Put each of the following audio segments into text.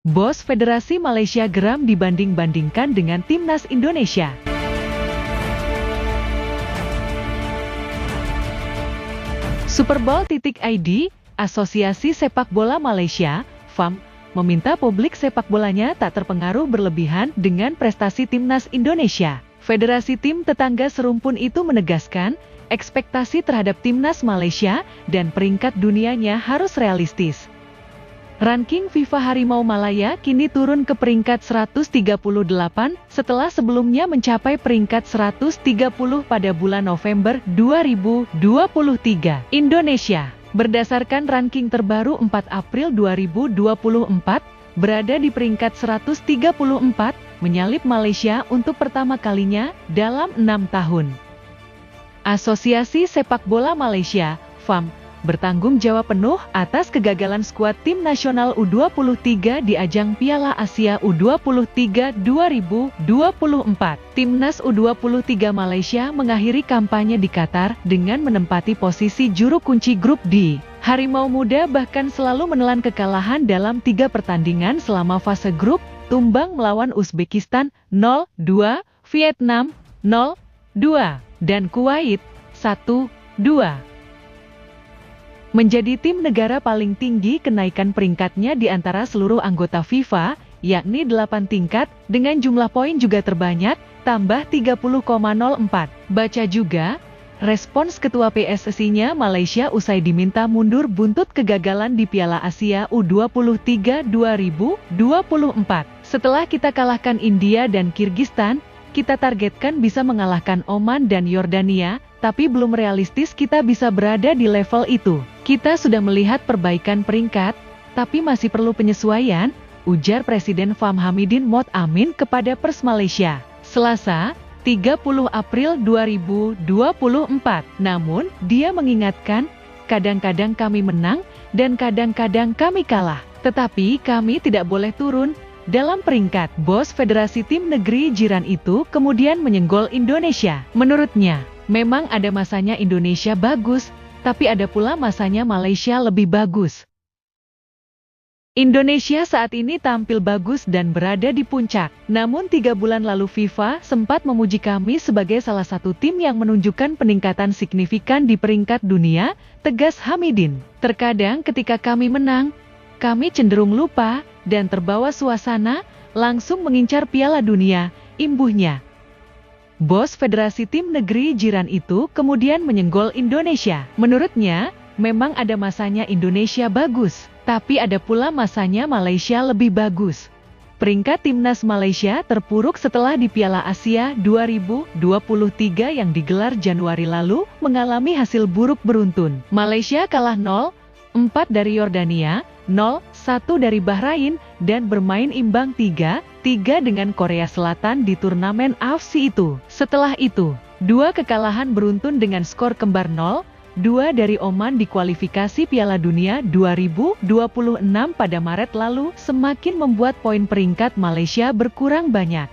Bos Federasi Malaysia geram dibanding-bandingkan dengan Timnas Indonesia. Superbowl.id, Asosiasi Sepak Bola Malaysia, FAM, meminta publik sepak bolanya tak terpengaruh berlebihan dengan prestasi Timnas Indonesia. Federasi tim tetangga serumpun itu menegaskan, ekspektasi terhadap Timnas Malaysia dan peringkat dunianya harus realistis. Ranking FIFA Harimau Malaya kini turun ke peringkat 138 setelah sebelumnya mencapai peringkat 130 pada bulan November 2023. Indonesia, berdasarkan ranking terbaru 4 April 2024, berada di peringkat 134, menyalip Malaysia untuk pertama kalinya dalam 6 tahun. Asosiasi Sepak Bola Malaysia, FAM, bertanggung jawab penuh atas kegagalan skuad tim nasional U23 di ajang Piala Asia U23 2024. Timnas U23 Malaysia mengakhiri kampanye di Qatar dengan menempati posisi juru kunci grup D. Harimau Muda bahkan selalu menelan kekalahan dalam 3 pertandingan selama fase grup, tumbang melawan Uzbekistan 0-2, Vietnam 0-2, dan Kuwait 1-2. Menjadi tim negara paling tinggi kenaikan peringkatnya di antara seluruh anggota FIFA, yakni 8 tingkat, dengan jumlah poin juga terbanyak, tambah 30,04. Baca juga, respons Ketua PSSI-nya Malaysia usai diminta mundur buntut kegagalan di Piala Asia U23 2024. Setelah kita kalahkan India dan Kyrgyzstan, kita targetkan bisa mengalahkan Oman dan Yordania, tapi belum realistis kita bisa berada di level itu. Kita sudah melihat perbaikan peringkat, tapi masih perlu penyesuaian, ujar Presiden FAM Hamidin Mod Amin kepada Pers Malaysia, Selasa, 30 April 2024. Namun, dia mengingatkan, kadang-kadang kami menang, dan kadang-kadang kami kalah. Tetapi kami tidak boleh turun dalam peringkat. Bos Federasi Tim Negeri Jiran itu kemudian menyenggol Indonesia. Menurutnya, memang ada masanya Indonesia bagus, tapi ada pula masanya Malaysia lebih bagus. Indonesia saat ini tampil bagus dan berada di puncak. Namun 3 bulan lalu FIFA sempat memuji kami sebagai salah satu tim yang menunjukkan peningkatan signifikan di peringkat dunia, tegas Hamidin. Terkadang ketika kami menang, kami cenderung lupa dan terbawa suasana, langsung mengincar Piala Dunia, imbuhnya. Bos Federasi Tim Negeri Jiran itu kemudian menyenggol Indonesia. Menurutnya, memang ada masanya Indonesia bagus, tapi ada pula masanya Malaysia lebih bagus. Peringkat Timnas Malaysia terpuruk setelah di Piala Asia 2023 yang digelar Januari lalu mengalami hasil buruk beruntun. Malaysia kalah 0-4 dari Yordania, 0-1 dari Bahrain, dan bermain imbang 3-3 dengan Korea Selatan di turnamen AFC itu. Setelah itu, 2 kekalahan beruntun dengan skor kembar 0-2 dari Oman di kualifikasi Piala Dunia 2026 pada Maret lalu semakin membuat poin peringkat Malaysia berkurang banyak.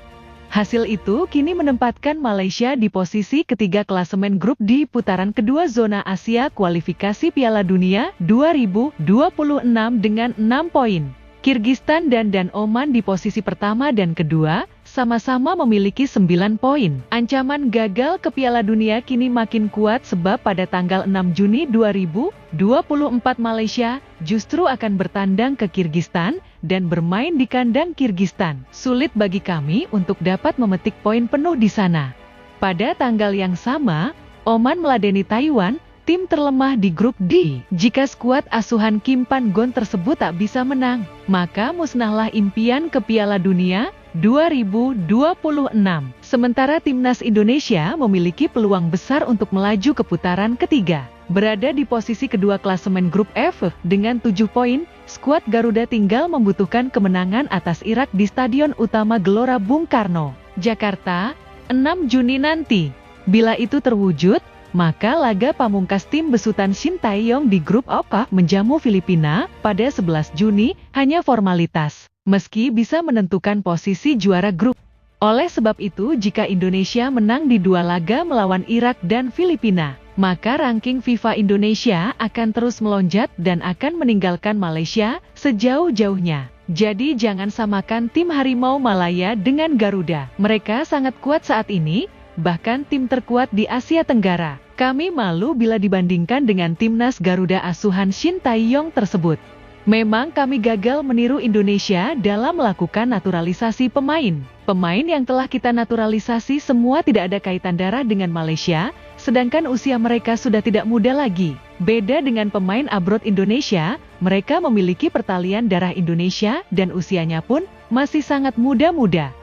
Hasil itu kini menempatkan Malaysia di posisi ketiga klasemen grup di putaran kedua zona Asia kualifikasi Piala Dunia 2026 dengan 6 poin. Kyrgyzstan dan Oman di posisi pertama dan kedua, sama-sama memiliki 9 poin. Ancaman gagal ke Piala Dunia kini makin kuat sebab pada tanggal 6 Juni 2024 Malaysia justru akan bertandang ke Kyrgyzstan dan bermain di kandang Kyrgyzstan. Sulit bagi kami untuk dapat memetik poin penuh di sana. Pada tanggal yang sama, Oman meladeni Taiwan, tim terlemah di grup D. Jika skuad asuhan Kim Pan Gon tersebut tak bisa menang, maka musnahlah impian ke Piala Dunia 2026. Sementara Timnas Indonesia memiliki peluang besar untuk melaju ke putaran ketiga. Berada di posisi kedua klasemen grup F dengan 7 poin, skuad Garuda tinggal membutuhkan kemenangan atas Irak di Stadion Utama Gelora Bung Karno, Jakarta, 6 Juni nanti. Bila itu terwujud, maka laga pamungkas tim besutan Shin Tae-yong di grup F menjamu Filipina pada 11 Juni hanya formalitas, meski bisa menentukan posisi juara grup. Oleh sebab itu, jika Indonesia menang di 2 laga melawan Irak dan Filipina, maka ranking FIFA Indonesia akan terus melonjak dan akan meninggalkan Malaysia sejauh-jauhnya. Jadi jangan samakan tim Harimau Malaya dengan Garuda. Mereka sangat kuat saat ini, bahkan tim terkuat di Asia Tenggara. Kami malu bila dibandingkan dengan timnas Garuda asuhan Shin Tae-yong tersebut. Memang kami gagal meniru Indonesia dalam melakukan naturalisasi pemain. Pemain yang telah kita naturalisasi semua tidak ada kaitan darah dengan Malaysia, sedangkan usia mereka sudah tidak muda lagi. Beda dengan pemain abroad Indonesia, mereka memiliki pertalian darah Indonesia dan usianya pun masih sangat muda-muda.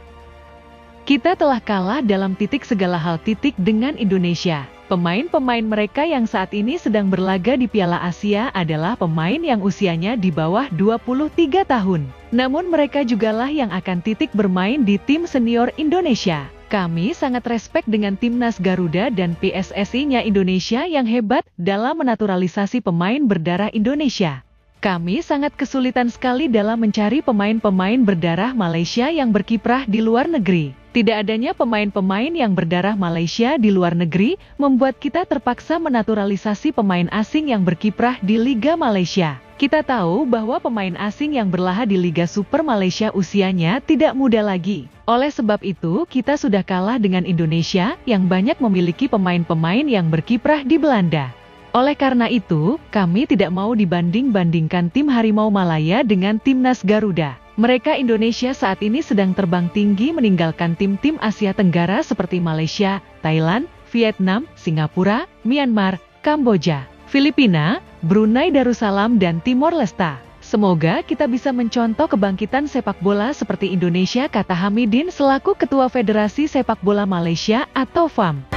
Kita telah kalah dalam segala hal dengan Indonesia. Pemain-pemain mereka yang saat ini sedang berlaga di Piala Asia adalah pemain yang usianya di bawah 23 tahun. Namun mereka jugalah yang akan bermain di tim senior Indonesia. Kami sangat respek dengan timnas Garuda dan PSSI-nya Indonesia yang hebat dalam menaturalisasi pemain berdarah Indonesia. Kami sangat kesulitan sekali dalam mencari pemain-pemain berdarah Malaysia yang berkiprah di luar negeri. Tidak adanya pemain-pemain yang berdarah Malaysia di luar negeri membuat kita terpaksa menaturalisasi pemain asing yang berkiprah di Liga Malaysia. Kita tahu bahwa pemain asing yang berlaga di Liga Super Malaysia usianya tidak muda lagi. Oleh sebab itu, kita sudah kalah dengan Indonesia yang banyak memiliki pemain-pemain yang berkiprah di Belanda. Oleh karena itu, kami tidak mau dibanding-bandingkan tim Harimau Malaya dengan timnas Garuda. Mereka Indonesia saat ini sedang terbang tinggi meninggalkan tim-tim Asia Tenggara seperti Malaysia, Thailand, Vietnam, Singapura, Myanmar, Kamboja, Filipina, Brunei Darussalam dan Timor Leste. Semoga kita bisa mencontoh kebangkitan sepak bola seperti Indonesia, kata Hamidin selaku Ketua Federasi Sepak Bola Malaysia atau FAM.